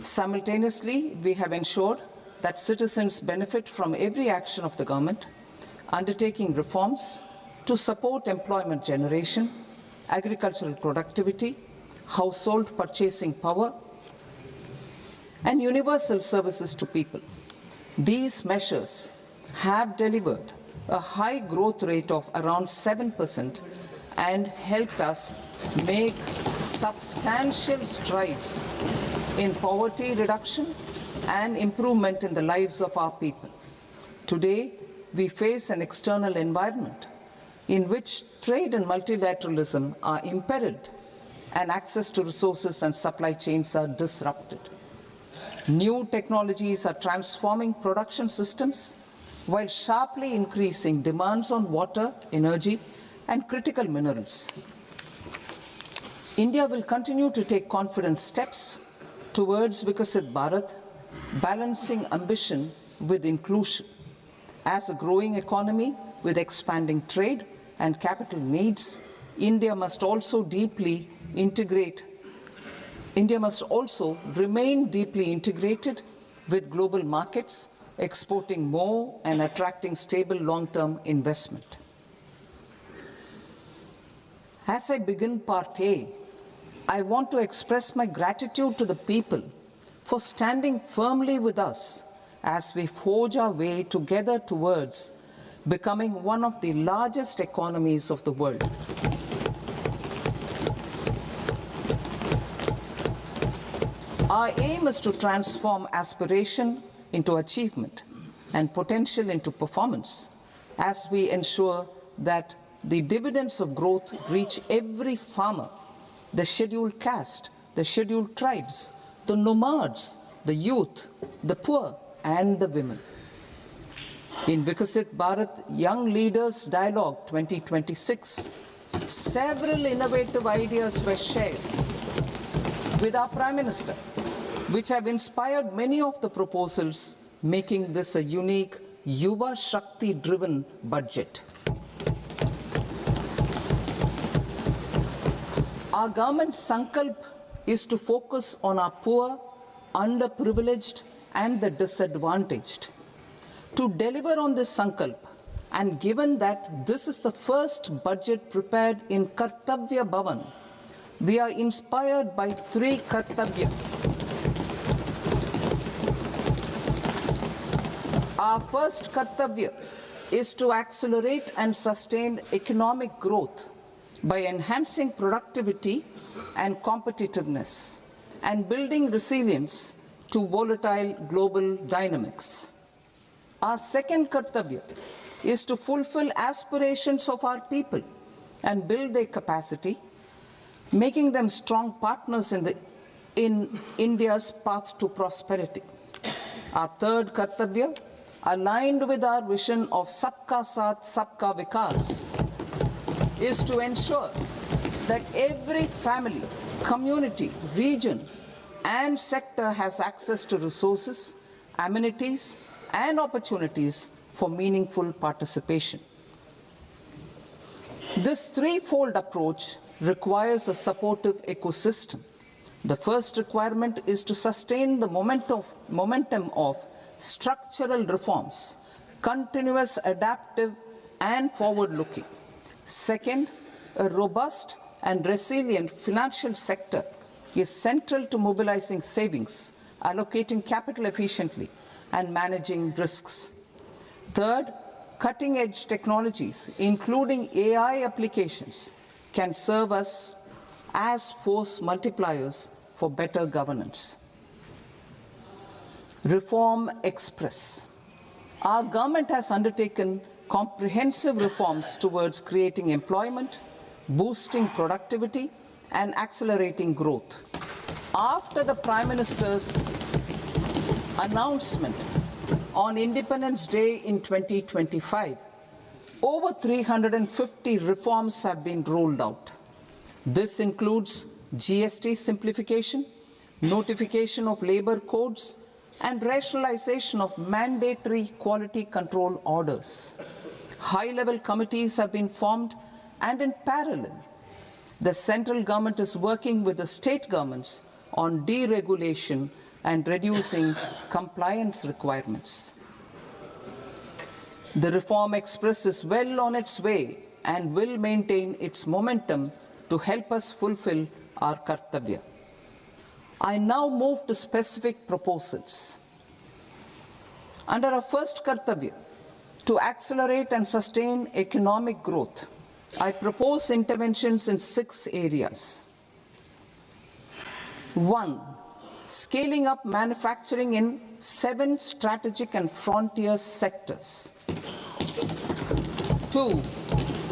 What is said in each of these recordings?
Simultaneously, we have ensured that citizens benefit from every action of the government, undertaking reforms to support employment generation, agricultural productivity, household purchasing power, and universal services to people. These measures have delivered a high growth rate of around 7% and helped us make substantial strides in poverty reduction and improvement in the lives of our people. Today, we face an external environment in which trade and multilateralism are impaired and access to resources and supply chains are disrupted. New technologies are transforming production systems while sharply increasing demands on water, energy, and critical minerals. India will continue to take confident steps towards Vikasit Bharat, balancing ambition with inclusion. As a growing economy with expanding trade and capital needs, India must also remain deeply integrated with global markets, exporting more and attracting stable long-term investment. As I begin part A, I want to express my gratitude to the people for standing firmly with us as we forge our way together towards becoming one of the largest economies of the world. Our aim is to transform aspiration into achievement and potential into performance as we ensure that the dividends of growth reach every farmer, the scheduled caste, the scheduled tribes, the nomads, the youth, the poor, and the women. In Vikasit Bharat Young Leaders Dialogue 2026, several innovative ideas were shared with our Prime Minister, which have inspired many of the proposals, making this a unique Yuva Shakti-driven budget. Our government's sankalp is to focus on our poor, underprivileged, and the disadvantaged. To deliver on this sankalp, and given that this is the first budget prepared in Kartavya Bhavan, we are inspired by three Kartavya. Our first Kartavya is to accelerate and sustain economic growth by enhancing productivity and competitiveness and building resilience to volatile global dynamics. Our second Kartavya is to fulfill aspirations of our people and build their capacity, making them strong partners in India's path to prosperity. Our third Kartavya, aligned with our vision of Sabka Saath, Sabka Vikas, is to ensure that every family, community, region, and sector has access to resources, amenities, and opportunities for meaningful participation. This threefold approach requires a supportive ecosystem. The first requirement is to sustain the momentum of structural reforms, continuous, adaptive, and forward-looking. Second, a robust and resilient financial sector is central to mobilizing savings, allocating capital efficiently, and managing risks. Third, cutting-edge technologies, including AI applications, can serve us as force multipliers for better governance. Reform Express. Our government has undertaken comprehensive reforms towards creating employment, boosting productivity, and accelerating growth. After the Prime Minister's announcement on Independence Day in 2025, over 350 reforms have been rolled out. This includes GST simplification, notification of labor codes, and rationalization of mandatory quality control orders. High-level committees have been formed, and in parallel, the central government is working with the state governments on deregulation and reducing compliance requirements. The Reform Express is well on its way and will maintain its momentum to help us fulfill our kartavya. I now move to specific proposals. Under our first kartavya, to accelerate and sustain economic growth, I propose interventions in 6 areas. 1. Scaling up manufacturing in 7 strategic and frontier sectors. 2.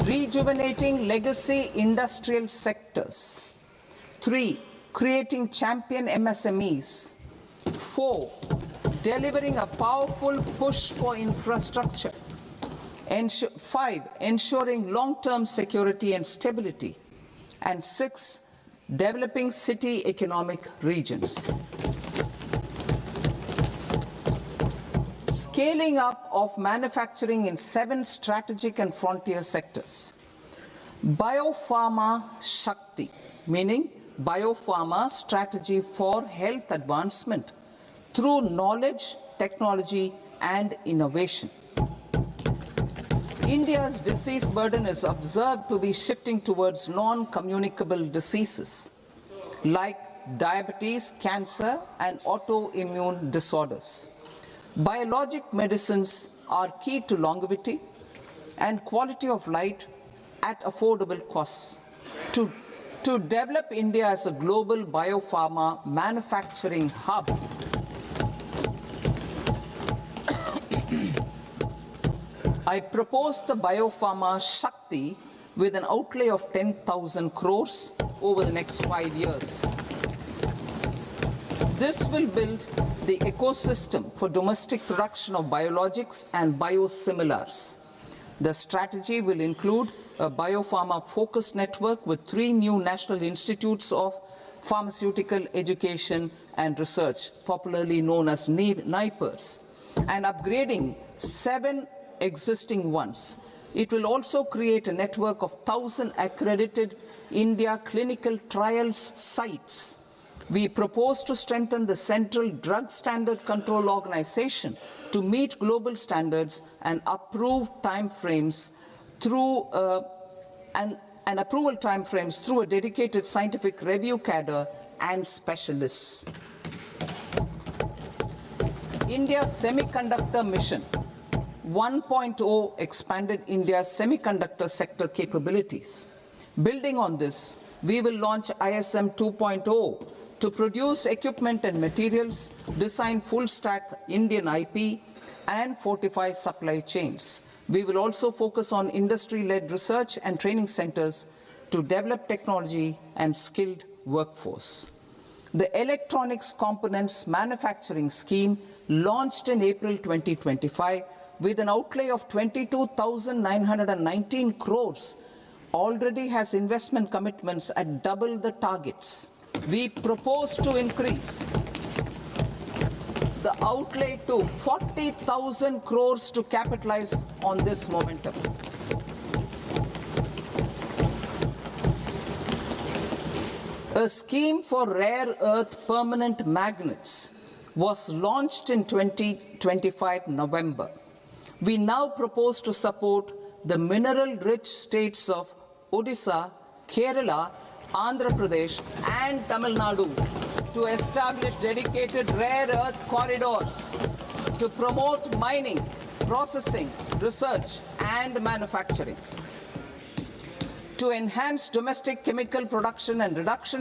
Rejuvenating legacy industrial sectors. 3. Creating champion MSMEs. 4. Delivering a powerful push for infrastructure. 5. Ensuring long-term security and stability. And 6. Developing city economic regions. Scaling up of manufacturing in 7 strategic and frontier sectors. Biopharma Shakti, meaning biopharma strategy for health advancement through knowledge, technology, and innovation. India's disease burden is observed to be shifting towards non-communicable diseases like diabetes, cancer, and autoimmune disorders. Biologic medicines are key to longevity and quality of life at affordable costs. To develop India as a global biopharma manufacturing hub, I propose the Biopharma Shakti with an outlay of 10,000 crores over the next 5 years. This will build the ecosystem for domestic production of biologics and biosimilars. The strategy will include a biopharma-focused network with 3 new national institutes of pharmaceutical education and research, popularly known as NIPERs, and upgrading 7 existing ones. It will also create a network of 1,000 accredited India clinical trials sites. We propose to strengthen the Central Drug Standard Control Organization to meet global standards and approve timeframes through approval timeframes through a dedicated scientific review cadre and specialists. India's Semiconductor Mission 1.0 expanded India's semiconductor sector capabilities. Building on this, we will launch ISM 2.0 to produce equipment and materials, design full-stack Indian IP, and fortify supply chains. We will also focus on industry-led research and training centers to develop technology and skilled workforce. The Electronics Components Manufacturing Scheme, launched in April 2025, with an outlay of 22,919 crores, already has investment commitments at double the targets. We propose to increase the outlay to 40,000 crores to capitalize on this momentum. A scheme for rare earth permanent magnets was launched in 2025 November. We now propose to support the mineral-rich states of Odisha, Kerala, Andhra Pradesh, and Tamil Nadu to establish dedicated rare earth corridors to promote mining, processing, research, and manufacturing. To enhance domestic chemical production and reduce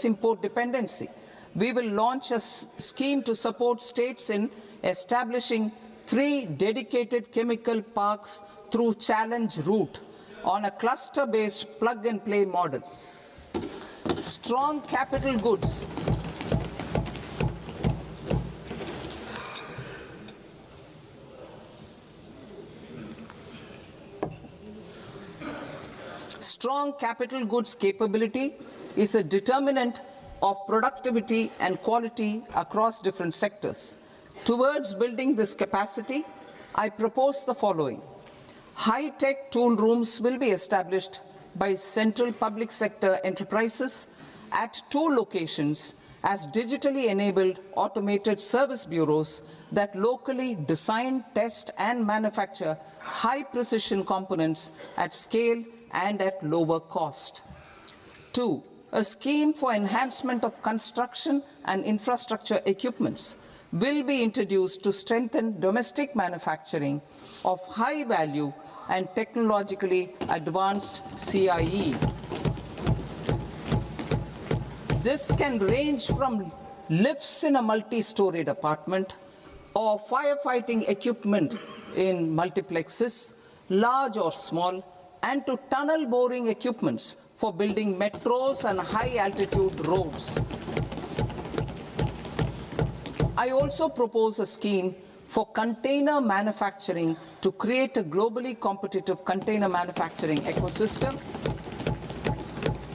import dependency, we will launch a scheme to support states in establishing 3 dedicated chemical parks through challenge route on a cluster-based plug-and-play model. Strong capital goods. Strong capital goods capability is a determinant of productivity and quality across different sectors. Towards building this capacity, I propose the following. High-tech tool rooms will be established by central public sector enterprises at 2 locations as digitally enabled automated service bureaus that locally design, test and manufacture high precision components at scale and at lower cost. 2. A scheme for enhancement of construction and infrastructure equipments will be introduced to strengthen domestic manufacturing of high value and technologically advanced CIE. This can range from lifts in a multi-storied apartment or firefighting equipment in multiplexes, large or small, and to tunnel boring equipments for building metros and high-altitude roads. I also propose a scheme for container manufacturing to create a globally competitive container manufacturing ecosystem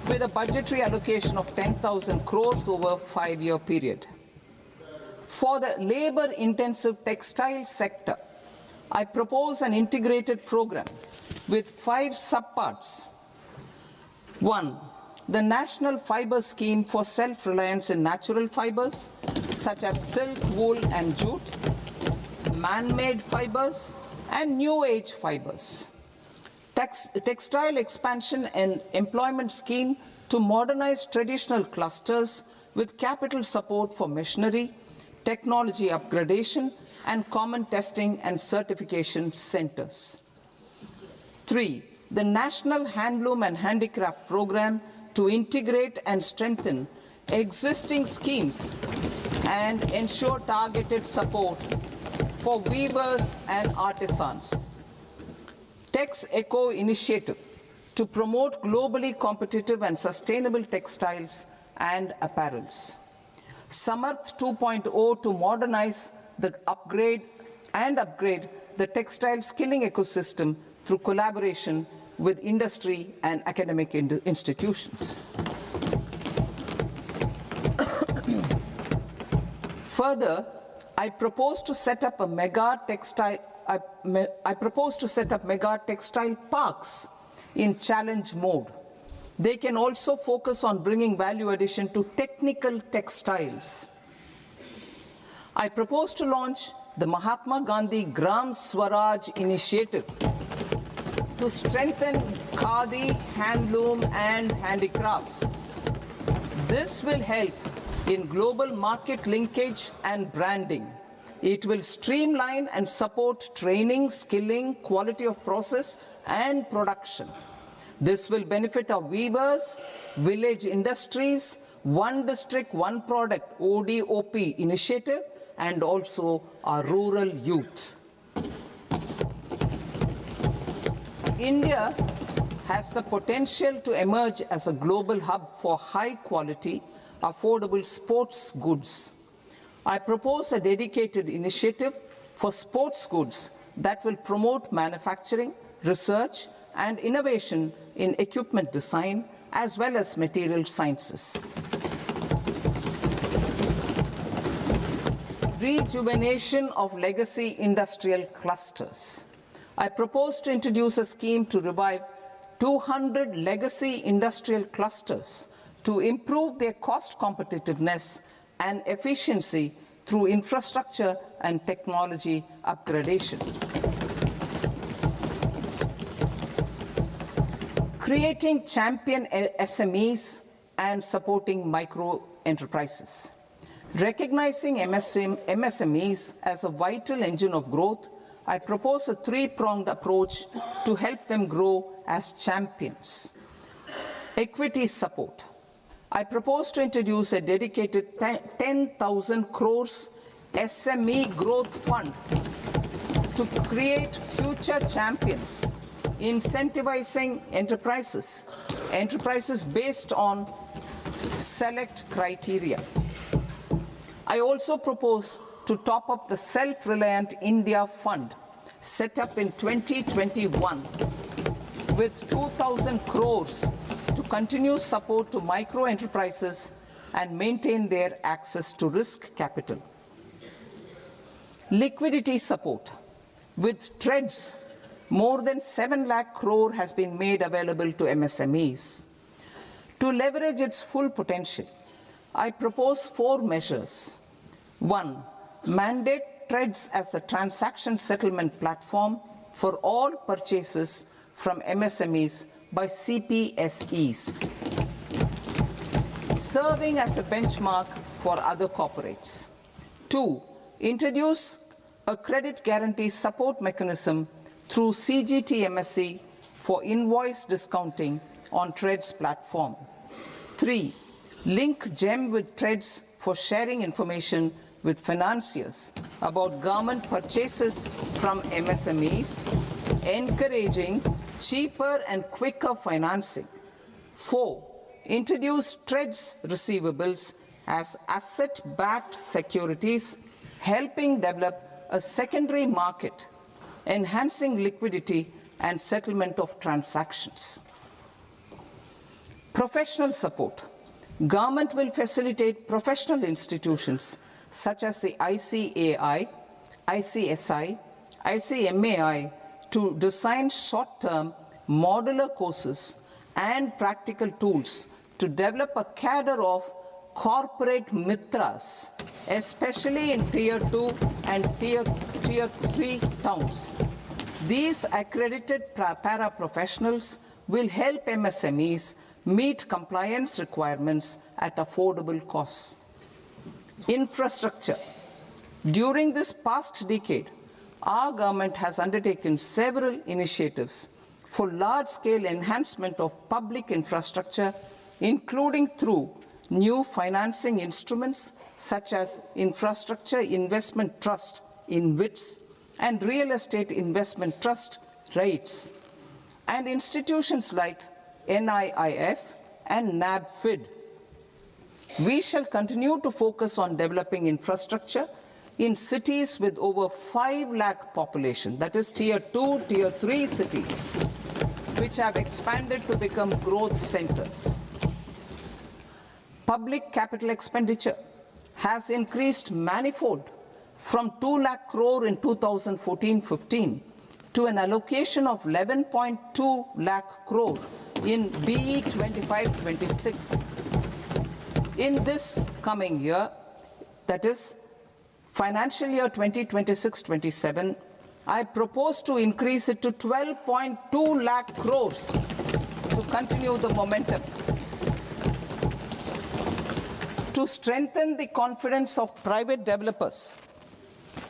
with a budgetary allocation of 10,000 crores over a 5-year period. For the labor-intensive textile sector, I propose an integrated program with 5 subparts. 1. The National Fiber Scheme for self-reliance in natural fibers, such as silk, wool and jute, man-made fibers, and new age fibers. Textile expansion and employment scheme to modernize traditional clusters with capital support for machinery, technology upgradation, and common testing and certification centers. 3. The National Handloom and Handicraft Program to integrate and strengthen existing schemes and ensure targeted support for weavers and artisans. Tex Eco Initiative to promote globally competitive and sustainable textiles and apparels. Samarth 2.0 to modernize the upgrade the textile skilling ecosystem through collaboration with industry and academic institutions. Further, I propose to set up mega textile parks in challenge mode. They can also focus on bringing value addition to technical textiles. I propose to launch the Mahatma Gandhi Gram Swaraj initiative to strengthen khadi, handloom and handicrafts. This will help in global market linkage and branding. It will streamline and support training, skilling, quality of process and production. This will benefit our weavers, village industries, one district, one product ODOP initiative, and also our rural youth. India has the potential to emerge as a global hub for high quality, affordable sports goods. I propose a dedicated initiative for sports goods that will promote manufacturing, research, and innovation in equipment design as well as material sciences. Rejuvenation of legacy industrial clusters. I propose to introduce a scheme to revive 200 legacy industrial clusters to improve their cost competitiveness and efficiency through infrastructure and technology upgradation. Creating champion SMEs and supporting micro enterprises. Recognizing MSMEs as a vital engine of growth, I propose a 3-pronged approach to help them grow as champions. Equity support. I propose to introduce a dedicated 10,000 crores SME growth fund to create future champions, incentivizing enterprises based on select criteria. I also propose to top up the Self-Reliant India Fund set up in 2021 with 2,000 crores to continue support to micro enterprises and maintain their access to risk capital. Liquidity support. With TREDS, more than 7 lakh crore has been made available to MSMEs. To leverage its full potential, I propose 4 measures. 1. Mandate TREADS as the transaction settlement platform for all purchases from MSMEs by CPSEs, serving as a benchmark for other corporates. 2. Introduce a credit guarantee support mechanism through CGTMSE for invoice discounting on TREADS platform. 3. Link GEM with TREADS for sharing information with financiers about government purchases from MSMEs, encouraging cheaper and quicker financing. 4. Introduce TREADS receivables as asset-backed securities, helping develop a secondary market, enhancing liquidity and settlement of transactions. Professional support. Government will facilitate professional institutions such as the ICAI, ICSI, ICMAI to design short-term modular courses and practical tools to develop a cadre of corporate mitras, especially in Tier 2 and Tier 3 towns. These accredited para-professionals will help MSMEs meet compliance requirements at affordable costs. Infrastructure. During this past decade, our government has undertaken several initiatives for large-scale enhancement of public infrastructure, including through new financing instruments such as Infrastructure Investment Trust (InvITs) and Real Estate Investment Trust (REITs), and institutions like NIIF and NABFID. We shall continue to focus on developing infrastructure in cities with over 5 lakh population, that is Tier 2, Tier 3 cities, which have expanded to become growth centers. Public capital expenditure has increased manifold from 2 lakh crore in 2014-15 to an allocation of 11.2 lakh crore in BE 25-26. In this coming year, that is financial year 2026-27, I propose to increase it to 12.2 lakh crores to continue the momentum. To strengthen the confidence of private developers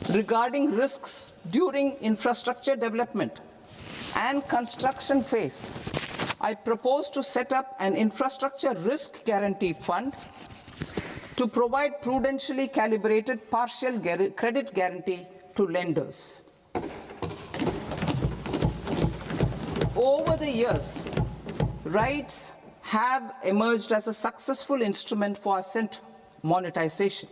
regarding risks during infrastructure development and construction phase, I propose to set up an infrastructure risk guarantee fund to provide prudentially calibrated partial credit guarantee to lenders. Over the years, REITs have emerged as a successful instrument for asset monetization.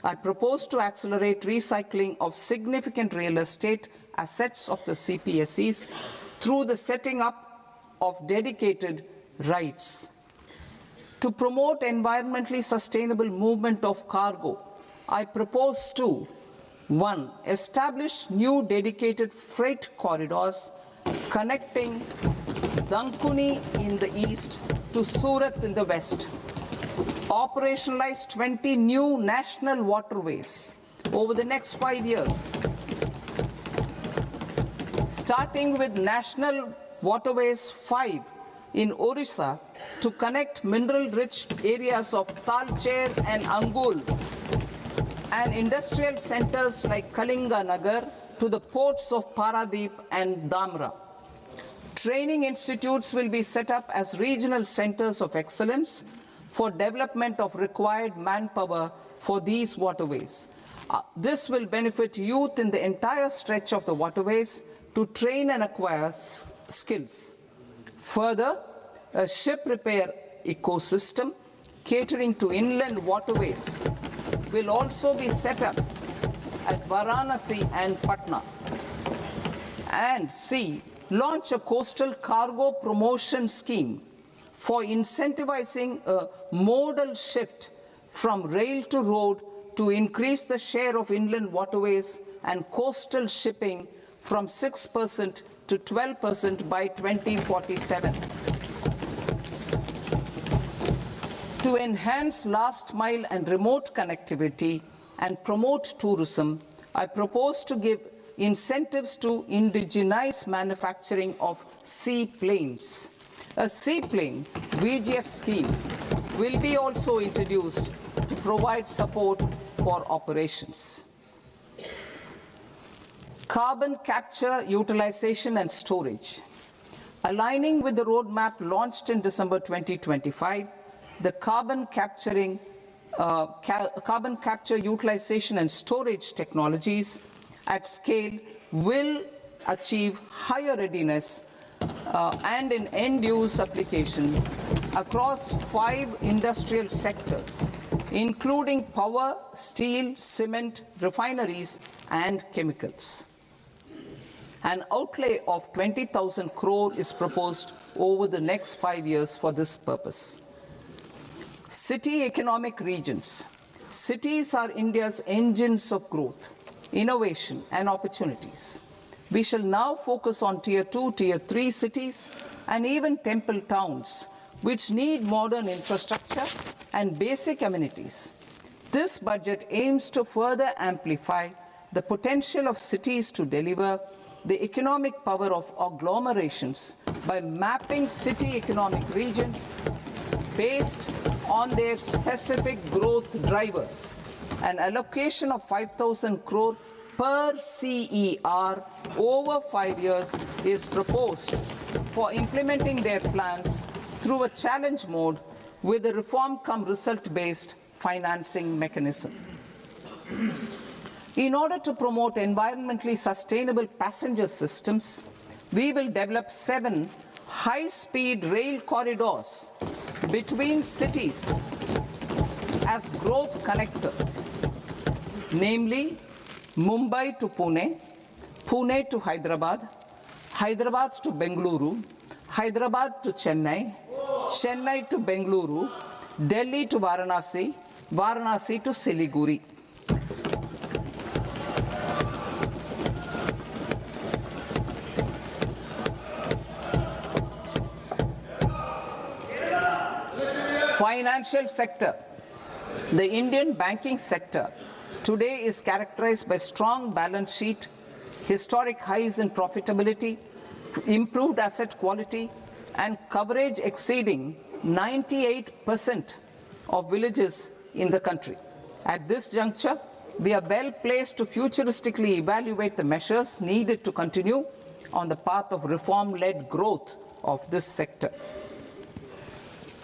I propose to accelerate recycling of significant real estate assets of the CPSEs through the setting up of dedicated REITs. To promote environmentally sustainable movement of cargo, I propose to 1. Establish new dedicated freight corridors connecting Dankuni in the east to Surat in the west. Operationalize 20 new national waterways over the next 5 years, starting with National Waterways 5 in Orissa to connect mineral-rich areas of Talcher and Angul and industrial centers like Kalinga Nagar to the ports of Paradeep and Dhamra. Training institutes will be set up as regional centers of excellence for development of required manpower for these waterways. This will benefit youth in the entire stretch of the waterways to train and acquire skills. Further, a ship repair ecosystem catering to inland waterways will also be set up at Varanasi and Patna. And C. Launch a coastal cargo promotion scheme for incentivizing a modal shift from rail to road to increase the share of inland waterways and coastal shipping from 6% to 12% by 2047. To enhance last mile and remote connectivity and promote tourism, I propose to give incentives to indigenize manufacturing of seaplanes. A seaplane VGF scheme will be also introduced to provide support for operations. Carbon capture, utilization and storage. Aligning with the roadmap launched in December 2025, the carbon capture, utilization and storage technologies at scale will achieve higher readiness and in end-use application across 5 industrial sectors, including power, steel, cement, refineries, and chemicals. An outlay of 20,000 crore is proposed over the next 5 years for this purpose. City economic regions. Cities are India's engines of growth, innovation, and opportunities. We shall now focus on Tier 2, Tier 3 cities, and even temple towns, which need modern infrastructure and basic amenities. This budget aims to further amplify the potential of cities to deliver the economic power of agglomerations by mapping city economic regions based on their specific growth drivers. An allocation of 5,000 crore per CER over 5 years is proposed for implementing their plans through a challenge mode with a reform-cum-result-based financing mechanism. In order to promote environmentally sustainable passenger systems, we will develop 7 high-speed rail corridors between cities as growth connectors, namely Mumbai to Pune, Pune to Hyderabad, Hyderabad to Bengaluru, Hyderabad to Chennai, Chennai to Bengaluru, Delhi to Varanasi, Varanasi to Siliguri. Financial sector. The Indian banking sector today is characterized by strong balance sheet, historic highs in profitability, improved asset quality, and coverage exceeding 98% of villages in the country. At this juncture, we are well placed to futuristically evaluate the measures needed to continue on the path of reform-led growth of this sector.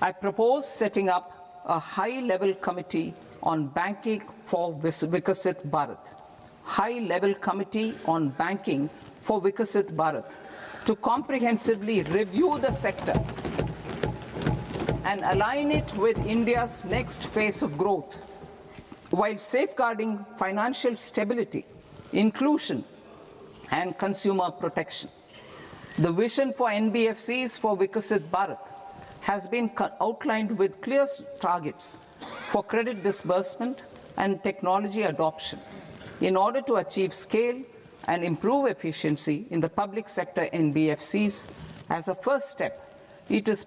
I propose setting up a high-level committee on banking for Vikasit Bharat. High-level committee on banking for Vikasit Bharat to comprehensively review the sector and align it with India's next phase of growth, while safeguarding financial stability, inclusion, and consumer protection. The vision for NBFCs for Vikasit Bharat has been outlined with clear targets for credit disbursement and technology adoption in order to achieve scale and improve efficiency in the public sector NBFCs. As a first step, it is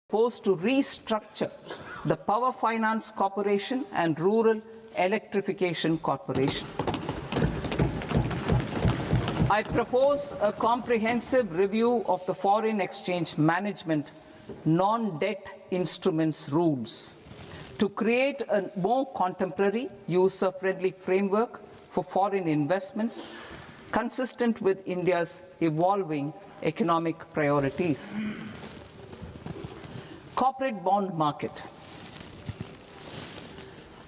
proposed to restructure the Power Finance Corporation and Rural Electrification Corporation. I propose a comprehensive review of the foreign exchange management non-debt instruments rules to create a more contemporary, user-friendly framework for foreign investments consistent with India's evolving economic priorities. Corporate bond market.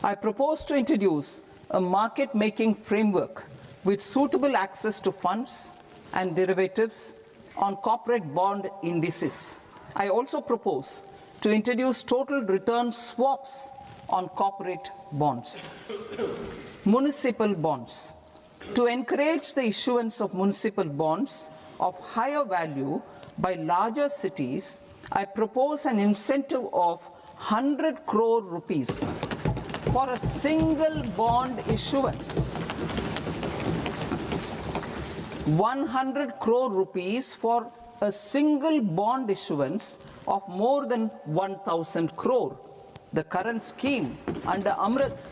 I propose to introduce a market-making framework with suitable access to funds and derivatives on corporate bond indices. I also propose to introduce total return swaps on corporate bonds. Municipal bonds. To encourage the issuance of municipal bonds of higher value by larger cities, I propose an incentive of 100 crore rupees for a single bond issuance. 100 crore rupees for a single bond issuance of more than 1,000 crore. The current scheme under Amrit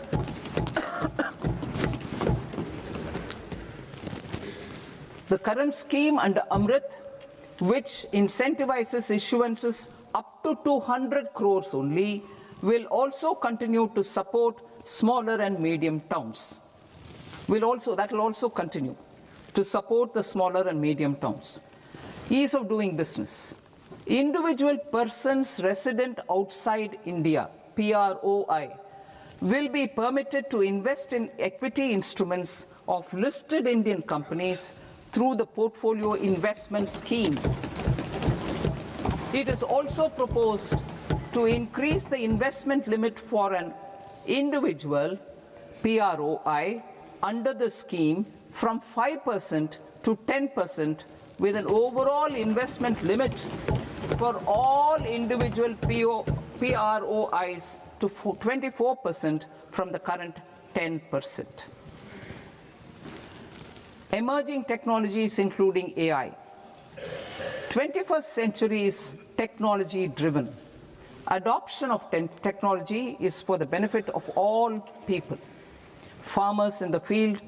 which incentivizes issuances up to 200 crores only, will also continue to support smaller and medium towns. That will also continue to support the smaller and medium towns. Ease of doing business. Individual persons resident outside India, PROI, will be permitted to invest in equity instruments of listed Indian companies through the Portfolio Investment Scheme. It is also proposed to increase the investment limit for an individual PROI under the scheme from 5% to 10%, with an overall investment limit for all individual PROIs to 24% from the current 10%. Emerging technologies including AI. 21st century is technology driven. Adoption of technology is for the benefit of all people. Farmers in the field,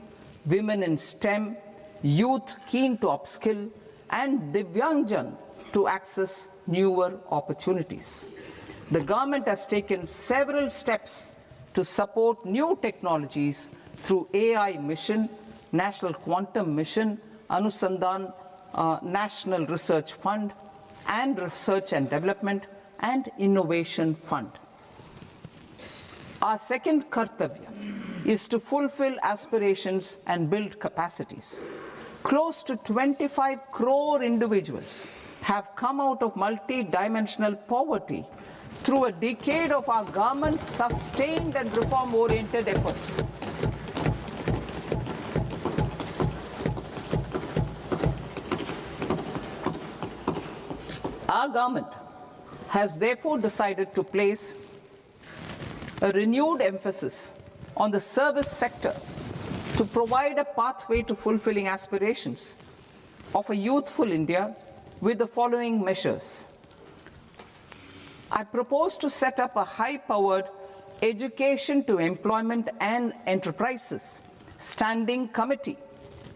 women in STEM, youth keen to upskill, and Divyangjan to access newer opportunities. The government has taken several steps to support new technologies through AI Mission, National Quantum Mission, Anusandhan National Research Fund, and Research and Development and Innovation Fund. Our second kartavya is to fulfill aspirations and build capacities. Close to 25 crore individuals have come out of multi-dimensional poverty through a decade of our government's sustained and reform-oriented efforts. Our government has therefore decided to place a renewed emphasis on the service sector to provide a pathway to fulfilling aspirations of a youthful India with the following measures. I propose to set up a high-powered Education to Employment and Enterprises Standing Committee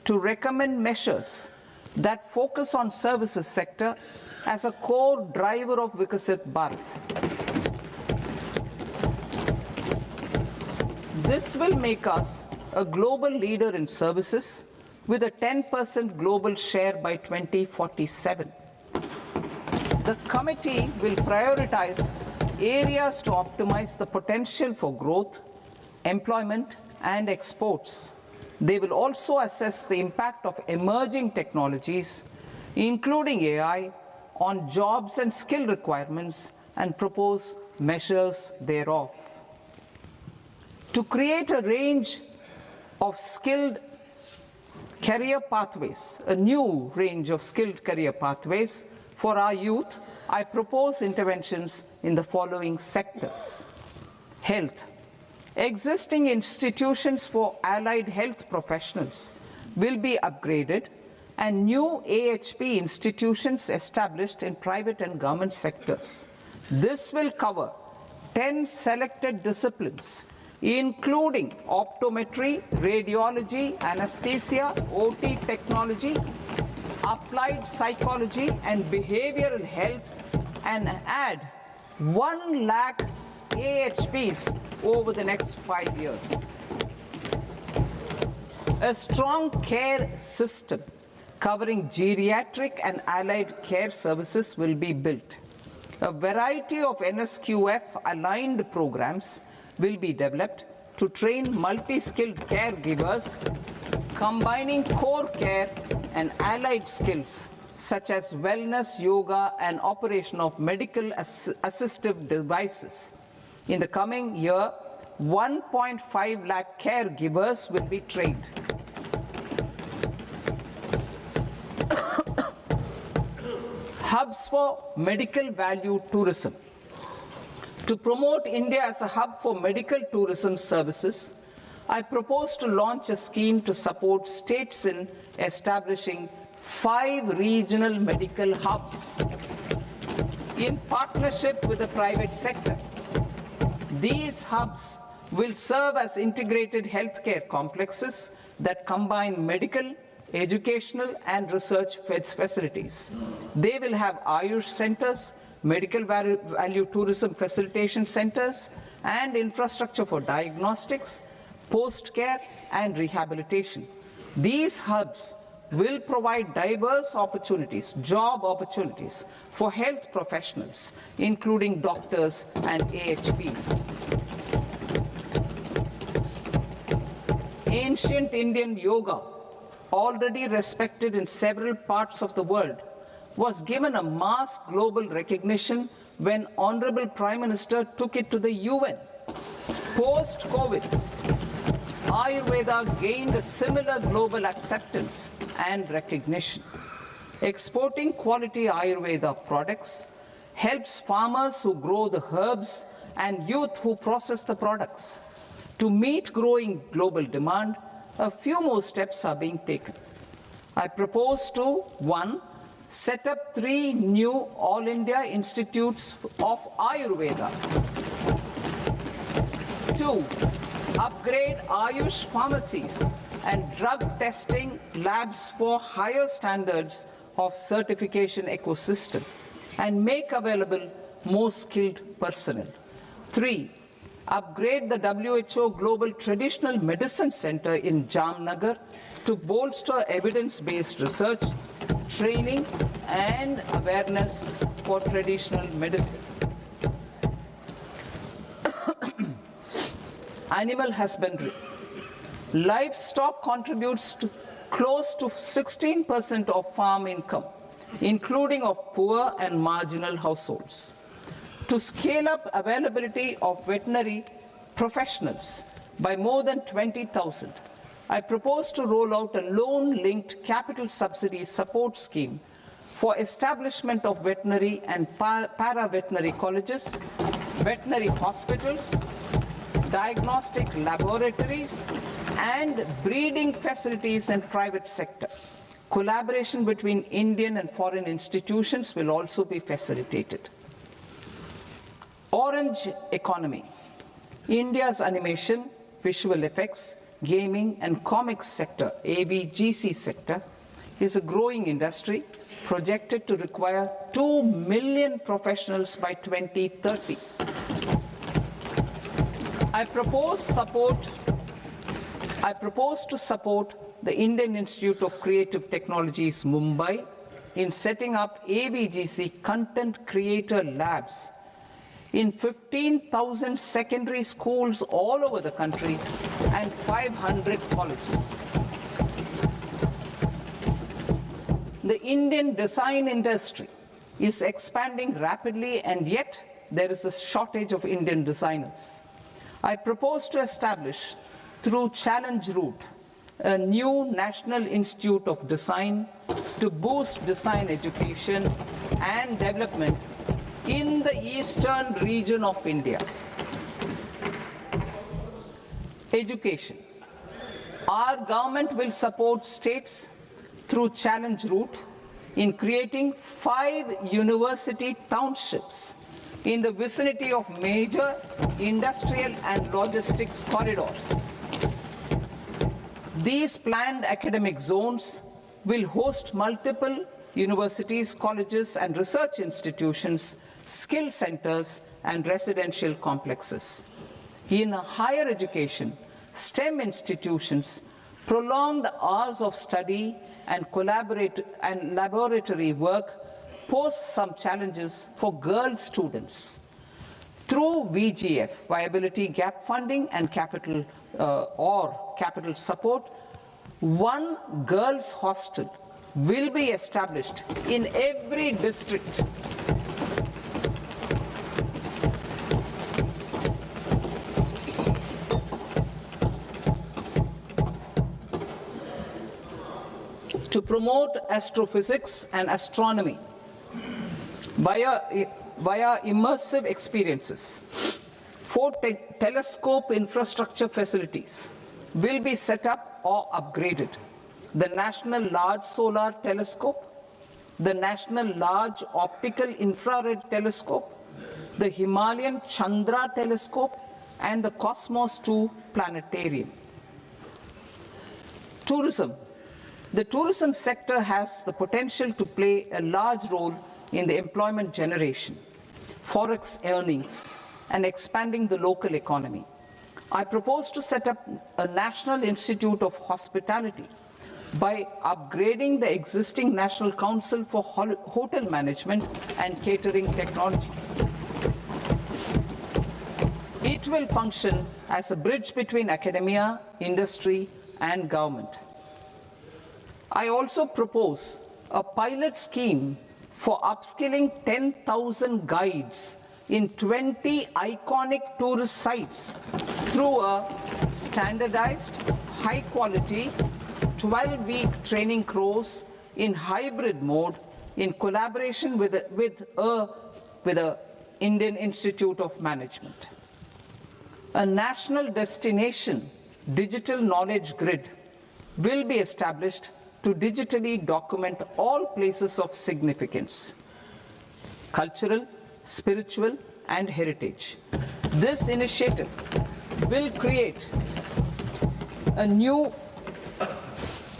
to recommend measures that focus on services sector as a core driver of Vikasit Bharat. This will make us a global leader in services with a 10% global share by 2047. The committee will prioritize areas to optimize the potential for growth, employment, and exports. They will also assess the impact of emerging technologies, including AI, on jobs and skill requirements and propose measures thereof. To create a range of skilled career pathways, a new range of skilled career pathways for our youth, I propose interventions in the following sectors. Health. Existing institutions for allied health professionals will be upgraded and new AHP institutions established in private and government sectors. This will cover 10 selected disciplines, including optometry, radiology, anesthesia, OT technology, applied psychology, and behavioral health, and add 1 lakh AHPs over the next 5 years. A strong care system covering geriatric and allied care services will be built. A variety of NSQF-aligned programs will be developed to train multi-skilled caregivers, combining core care and allied skills such as wellness, yoga, and operation of medical assistive devices. In the coming year, 1.5 lakh caregivers will be trained. Hubs for medical value tourism. To promote India as a hub for medical tourism services, I propose to launch a scheme to support states in establishing 5 regional medical hubs in partnership with the private sector. These hubs will serve as integrated healthcare complexes that combine medical, educational and research facilities. They will have Ayush centers, medical value tourism facilitation centers and infrastructure for diagnostics, post-care and rehabilitation. These hubs will provide diverse opportunities, job opportunities for health professionals, including doctors and AHPs. Ancient Indian yoga, already respected in several parts of the world, was given a mass global recognition when Honorable Prime Minister took it to the UN. Post-COVID, Ayurveda gained a similar global acceptance and recognition. Exporting quality Ayurveda products helps farmers who grow the herbs and youth who process the products. To meet growing global demand, a few more steps are being taken. I propose to 1. Set up 3 new All India Institutes of Ayurveda. 2. Upgrade Ayush pharmacies and drug testing labs for higher standards of certification ecosystem and make available more skilled personnel. 3. Upgrade the WHO Global Traditional Medicine Center in Jamnagar to bolster evidence-based research, training and awareness for traditional medicine. Animal husbandry. Livestock contributes to close to 16% of farm income, including of poor and marginal households. To scale up availability of veterinary professionals by more than 20,000, I propose to roll out a loan-linked capital subsidy support scheme for establishment of veterinary and para-veterinary colleges, veterinary hospitals, diagnostic laboratories, and breeding facilities in private sector. Collaboration between Indian and foreign institutions will also be facilitated. Orange economy. India's animation, visual effects, gaming and comics sector, AVGC sector, is a growing industry projected to require 2 million professionals by 2030. I propose to support the Indian Institute of Creative Technologies, Mumbai, in setting up AVGC content creator labs in 15,000 secondary schools all over the country and 500 colleges. The Indian design industry is expanding rapidly, and yet there is a shortage of Indian designers. I propose to establish, through Challenge Route, a new National Institute of Design to boost design education and development in the eastern region of India. Education. Our government will support states through Challenge Route in creating 5 university townships in the vicinity of major industrial and logistics corridors. These planned academic zones will host multiple universities, colleges and research institutions, skill centers and residential complexes. In higher education, STEM institutions, prolonged hours of study and laboratory work pose some challenges for girl students. Through VGF, Viability Gap Funding and capital support, 1 girls' hostel will be established in every district. To promote astrophysics and astronomy via immersive experiences, 4 telescope infrastructure facilities will be set up or upgraded. the National Large Solar Telescope, the National Large Optical Infrared Telescope, the Himalayan Chandra Telescope, and the Cosmos 2 Planetarium. Tourism. The tourism sector has the potential to play a large role in the employment generation, forex earnings, and expanding the local economy. I propose to set up a National Institute of Hospitality by upgrading the existing National Council for Hotel Management and Catering Technology. It will function as a bridge between academia, industry, and government. I also propose a pilot scheme for upskilling 10,000 guides in 20 iconic tourist sites through a standardized, high-quality, 12-week training course in hybrid mode in collaboration with the Indian Institute of Management. A national destination digital knowledge grid will be established to digitally document all places of significance, cultural, spiritual, and heritage. This initiative will create a new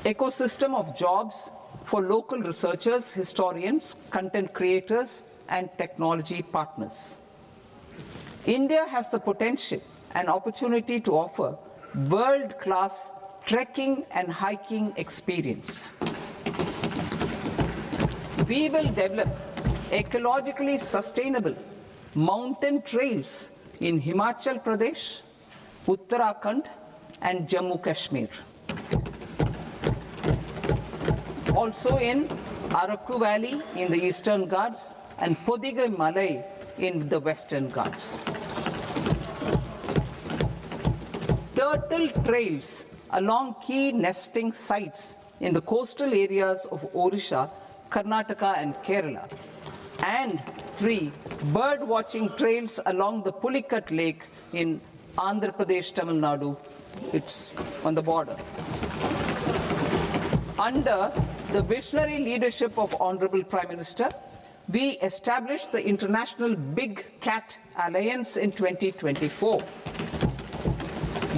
ecosystem of jobs for local researchers, historians, content creators, and technology partners. India has the potential and opportunity to offer world-class trekking and hiking experience. We will develop ecologically sustainable mountain trails in Himachal Pradesh, Uttarakhand, and Jammu Kashmir. Also in Araku Valley in the Eastern Ghats and Podigai Malai in the Western Ghats. Turtle trails along key nesting sites in the coastal areas of Odisha, Karnataka, and Kerala. And 3 bird watching trails along the Pulikat Lake in Andhra Pradesh, Tamil Nadu. It's on the border. Under the visionary leadership of Honorable Prime Minister, we established the International Big Cat Alliance in 2024.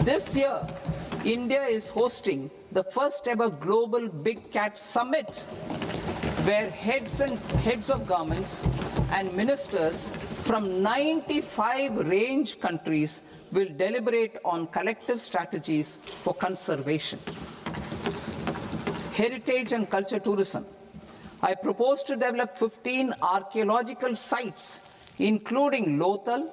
This year, India is hosting the first ever Global Big Cat Summit, where heads of governments and ministers from 95 range countries will deliberate on collective strategies for conservation. Heritage and culture tourism. I propose to develop 15 archaeological sites, including Lothal,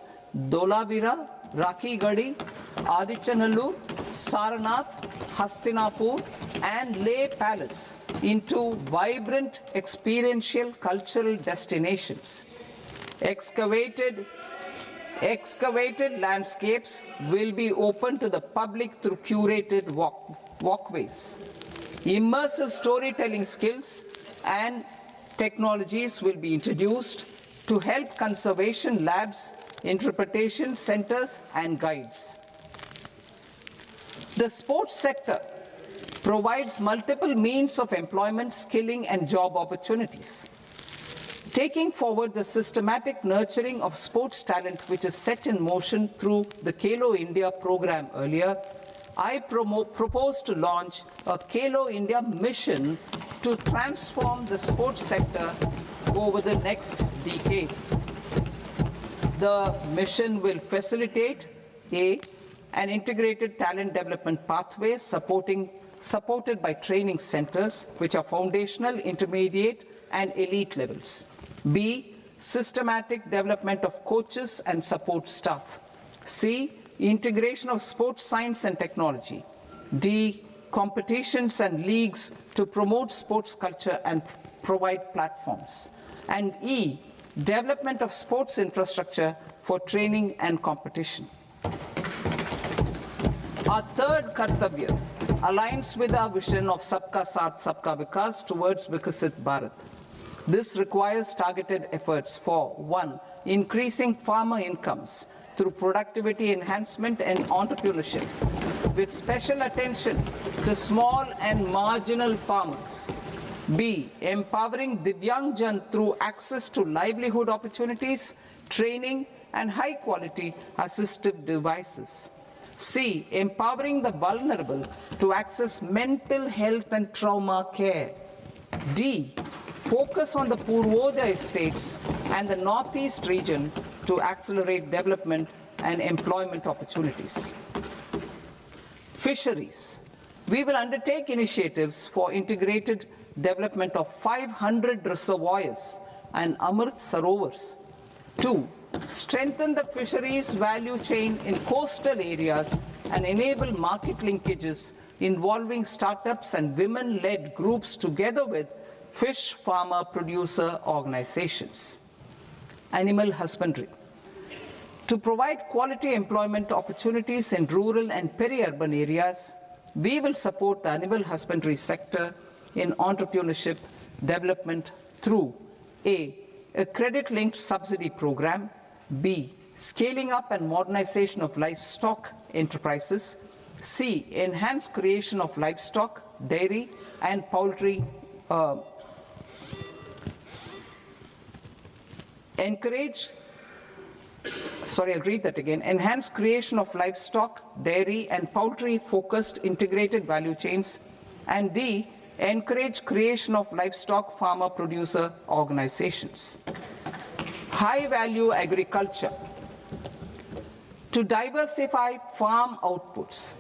Dholavira, Rakhi Gadi, Adichanallur, Saranath, Hastinapur, and Leh Palace into vibrant experiential cultural destinations. Excavated landscapes will be open to the public through curated walkways. Immersive storytelling skills and technologies will be introduced to help conservation labs, interpretation centers, and guides. The sports sector provides multiple means of employment, skilling, and job opportunities. Taking forward the systematic nurturing of sports talent, which is set in motion through the Khelo India program earlier, I propose to launch a Khelo India mission to transform the sports sector over the next decade. The mission will facilitate an integrated talent development pathway supported by training centers, which are foundational, intermediate, and elite levels. B, systematic development of coaches and support staff. C, integration of sports science and technology. D, competitions and leagues to promote sports culture and provide platforms. And E, development of sports infrastructure for training and competition. Our third Kartavya aligns with our vision of Sabka Saath, Sabka Vikas towards Vikasit Bharat. This requires targeted efforts for 1, increasing farmer incomes through productivity enhancement and entrepreneurship, with special attention to small and marginal farmers. B. Empowering Divyangjan through access to livelihood opportunities, training, and high-quality assistive devices. C. Empowering the vulnerable to access mental health and trauma care. D. Focus on the Purvodaya states and the Northeast region to accelerate development and employment opportunities. Fisheries. We will undertake initiatives for integrated development of 500 reservoirs and Amrit Sarovars. 2. Strengthen the fisheries value chain in coastal areas and enable market linkages involving startups and women-led groups together with fish farmer producer organizations. Animal husbandry. To provide quality employment opportunities in rural and peri-urban areas, we will support the animal husbandry sector in entrepreneurship development through A. A credit-linked subsidy program, B. Scaling up and modernization of livestock enterprises, C. Enhanced creation of livestock, dairy, and poultry enhanced creation of livestock, dairy, and poultry-focused integrated value chains, and D. Encourage creation of livestock farmer-producer organizations. High-value agriculture. To diversify farm outputs,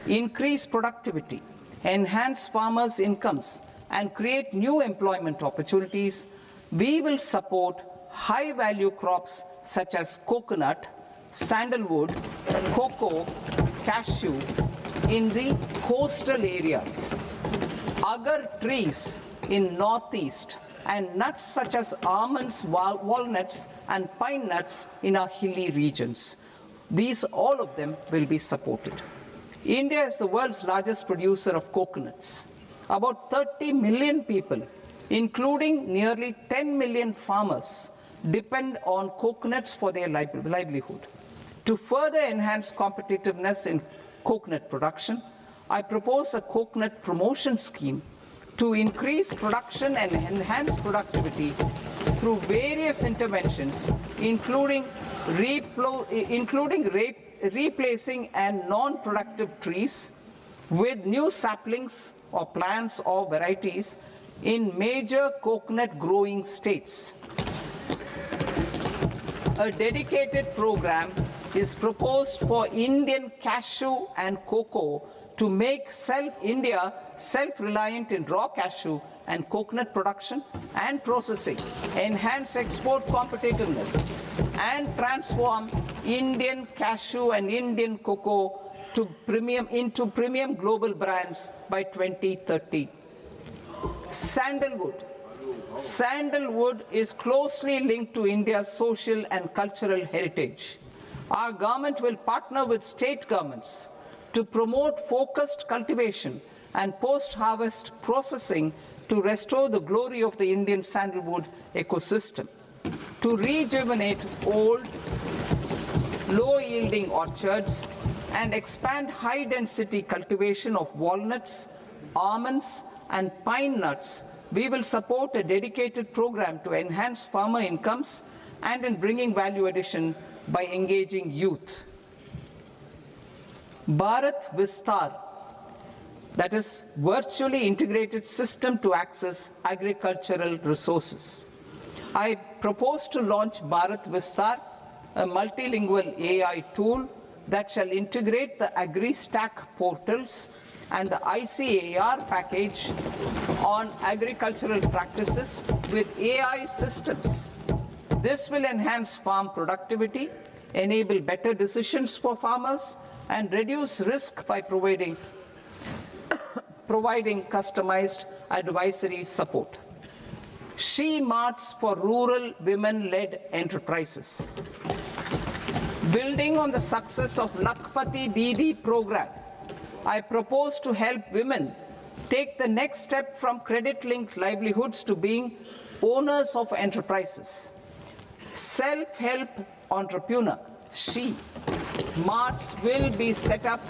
increase productivity, enhance farmers' incomes, and create new employment opportunities, we will support high-value crops such as coconut, sandalwood, cocoa, cashew in the coastal areas, agar trees in Northeast, and nuts such as almonds, walnuts, and pine nuts in our hilly regions. All of them will be supported. India is the world's largest producer of coconuts. About 30 million people, including nearly 10 million farmers, depend on coconuts for their livelihood. To further enhance competitiveness in coconut production, I propose a coconut promotion scheme to increase production and enhance productivity through various interventions, including replacing and non-productive trees with new saplings or plants or varieties in major coconut growing states. A dedicated program is proposed for Indian cashew and cocoa to make India self-reliant in raw cashew and coconut production and processing, enhance export competitiveness, and transform Indian cashew and Indian cocoa into premium global brands by 2030. Sandalwood. Sandalwood is closely linked to India's social and cultural heritage. Our government will partner with state governments to promote focused cultivation and post-harvest processing to restore the glory of the Indian sandalwood ecosystem, to rejuvenate old, low-yielding orchards, and expand high-density cultivation of walnuts, almonds, and pine nuts. We will support a dedicated program to enhance farmer incomes and in bringing value addition by engaging youth. Bharat Vistar, that is virtually integrated system to access agricultural resources. I propose to launch Bharat Vistar, a multilingual AI tool that shall integrate the AgriStack portals and the ICAR package on agricultural practices with AI systems. This will enhance farm productivity, enable better decisions for farmers, and reduce risk by providing customized advisory support. She Marts for rural women-led enterprises. Building on the success of Lakpati Didi program, I propose to help women take the next step from credit-linked livelihoods to being owners of enterprises. Self-help entrepreneur She marts will be set up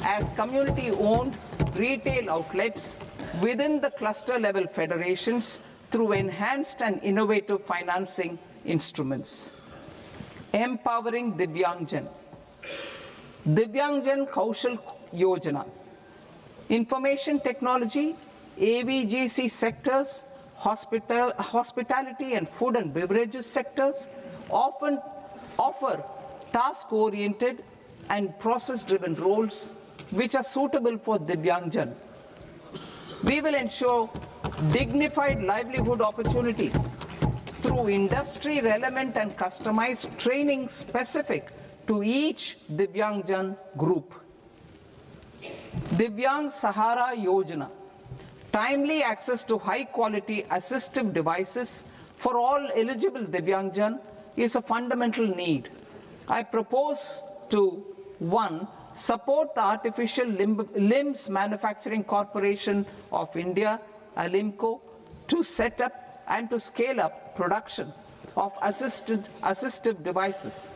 as community-owned retail outlets within the cluster-level federations through enhanced and innovative financing instruments. Empowering Divyangjan. Divyangjan Kaushal Yojana. Information technology, AVGC sectors, hospitality and food and beverages sectors often offer task-oriented and process-driven roles which are suitable for Divyangjan. We will ensure dignified livelihood opportunities through industry-relevant and customized training specific to each Divyangjan group. Divyang Sahara Yojana. Timely access to high-quality assistive devices for all eligible Divyangjan is a fundamental need. I propose to 1. Support the Artificial Limbs Manufacturing Corporation of India, ALIMCO, to set up and to scale up production of assistive devices,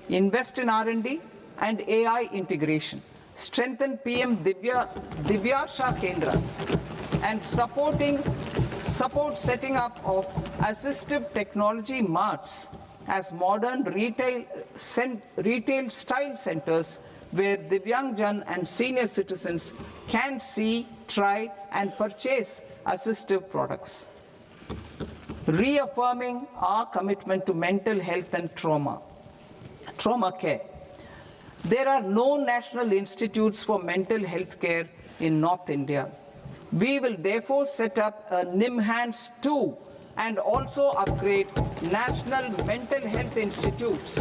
invest in R&D and AI integration, strengthen PM Divyasha Kendras, and support setting up of assistive technology marts as modern retail style centers where Divyangjan and senior citizens can see, try and purchase assistive products. Reaffirming our commitment to mental health and trauma care. There are no national institutes for mental health care in North India. We will therefore set up a NIMHANS 2 and also upgrade national mental health institutes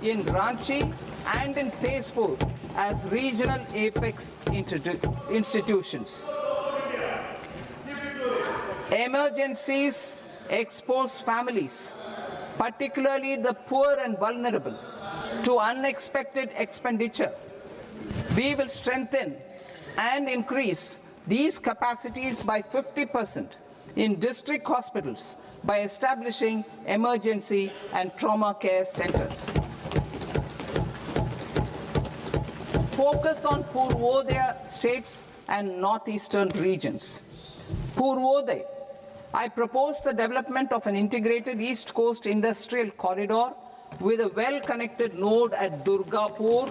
in Ranchi and in Tezpur as regional apex institutions. Emergencies expose families, particularly the poor and vulnerable, to unexpected expenditure. We will strengthen and increase these capacities by 50% in district hospitals by establishing emergency and trauma care centers. Focus on Purvodaya states and northeastern regions. Purvodaya. I propose the development of an integrated East Coast industrial corridor with a well-connected node at Durgapur,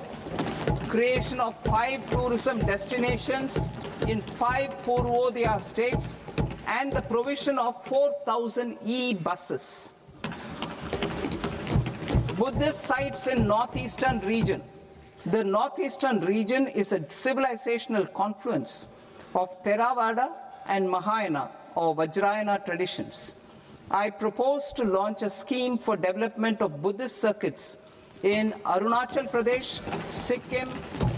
creation of 5 tourism destinations in 5 Purvodaya states, and the provision of 4,000 e-buses. Buddhist sites in northeastern region. The northeastern region is a civilizational confluence of Theravada and Mahayana or Vajrayana traditions. I propose to launch a scheme for development of Buddhist circuits in Arunachal Pradesh, Sikkim,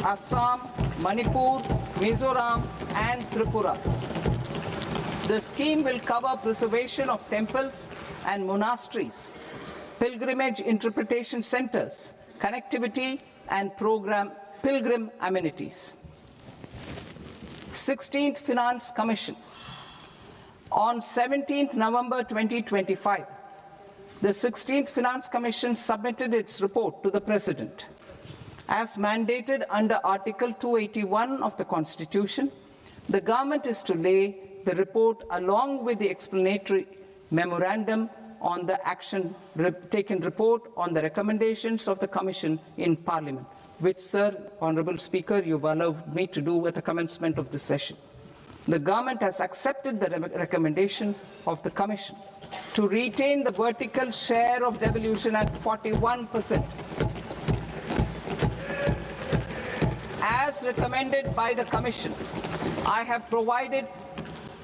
Assam, Manipur, Mizoram, and Tripura. The scheme will cover preservation of temples and monasteries, pilgrimage interpretation centers, connectivity, and pilgrim amenities. 16th Finance Commission. On 17th November 2025, the 16th Finance Commission submitted its report to the President. As mandated under Article 281 of the Constitution, the government is to lay the report along with the explanatory memorandum on the action taken report on the recommendations of the Commission in Parliament, which, Sir, Honourable Speaker, you've allowed me to do at the commencement of this session. The government has accepted the recommendation of the Commission to retain the vertical share of devolution at 41%. As recommended by the Commission, I have provided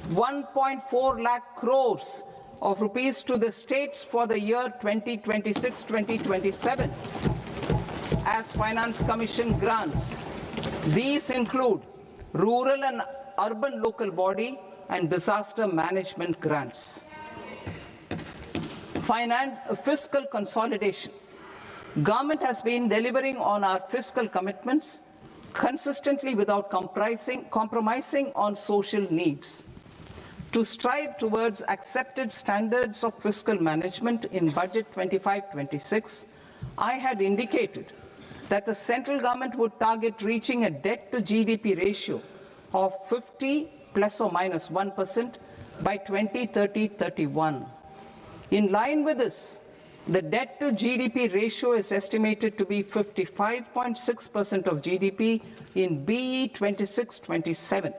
1.4 lakh crores of rupees to the states for the year 2026-2027 as Finance Commission grants. These include rural and urban local body and disaster management grants. Fiscal consolidation. Government has been delivering on our fiscal commitments consistently without compromising on social needs. To strive towards accepted standards of fiscal management in Budget 25-26, I had indicated that the central government would target reaching a debt to GDP ratio of 50 plus or minus 1% by 2030-31. In line with this, the debt to GDP ratio is estimated to be 55.6% of GDP in BE 26-27,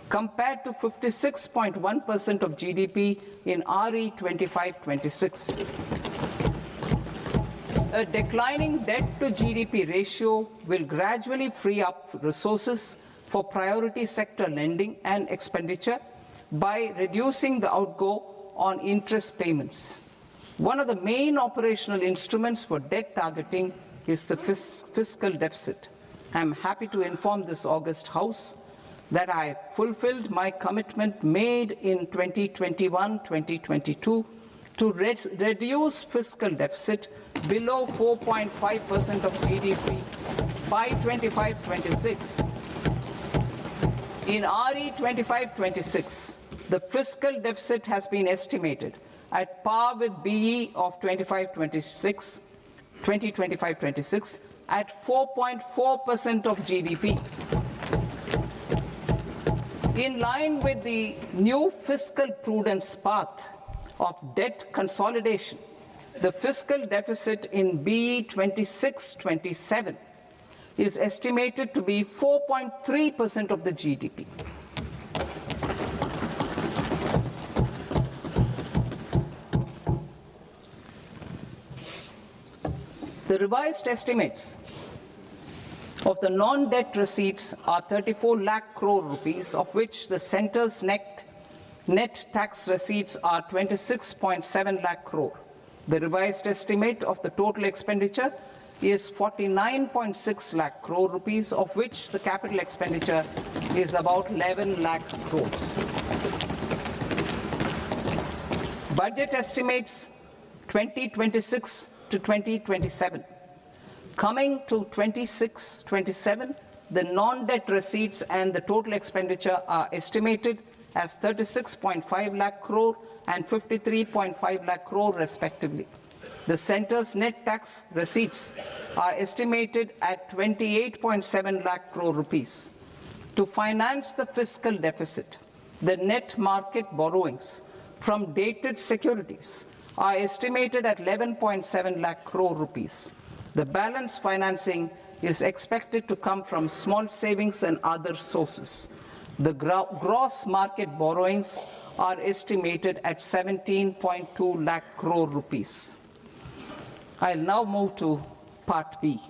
compared to 56.1% of GDP in RE 25-26. A declining debt to GDP ratio will gradually free up resources for priority sector lending and expenditure by reducing the outgo on interest payments. One of the main operational instruments for debt targeting is the fiscal deficit. I am happy to inform this august House that I fulfilled my commitment made in 2021-2022 to reduce fiscal deficit below 4.5% of GDP by 25-26. In RE 25-26, the fiscal deficit has been estimated at par with BE of 2025-26 at 4.4% of GDP. In line with the new fiscal prudence path of debt consolidation, the fiscal deficit in BE 26-27 is estimated to be 4.3% of the GDP. The revised estimates of the non-debt receipts are 34 lakh crore rupees, of which the centre's net tax receipts are 26.7 lakh crore. The revised estimate of the total expenditure is 49.6 lakh crore rupees, of which the capital expenditure is about 11 lakh crores. Budget estimates 2026 to 2027. Coming to 26-27, the non-debt receipts and the total expenditure are estimated as 36.5 lakh crore and 53.5 lakh crore respectively. The centre's net tax receipts are estimated at 28.7 lakh crore rupees. To finance the fiscal deficit, the net market borrowings from dated securities are estimated at 11.7 lakh crore rupees. The balance financing is expected to come from small savings and other sources. The gross market borrowings are estimated at 17.2 lakh crore rupees. I'll now move to Part B.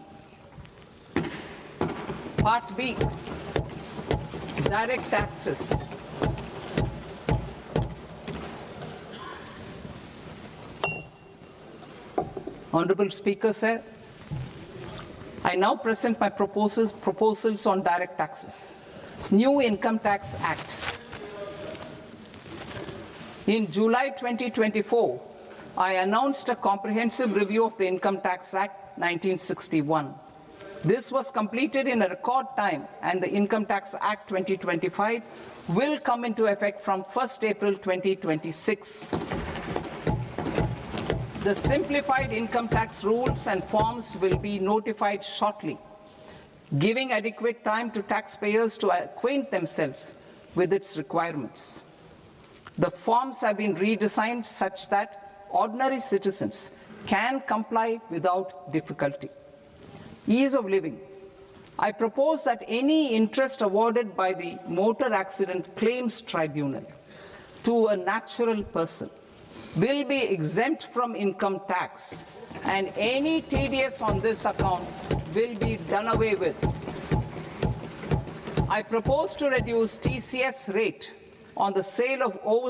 Part B, direct taxes. Honorable Speaker, sir, I now present my proposals on direct taxes. New Income Tax Act. In July 2024, I announced a comprehensive review of the Income Tax Act 1961. This was completed in a record time, and the Income Tax Act 2025 will come into effect from 1st April 2026. The simplified income tax rules and forms will be notified shortly, giving adequate time to taxpayers to acquaint themselves with its requirements. The forms have been redesigned such that ordinary citizens can comply without difficulty. Ease of living. I propose that any interest awarded by the Motor Accident Claims Tribunal to a natural person will be exempt from income tax, and any TDS on this account will be done away with. I propose to reduce TCS rate on the sale of overseas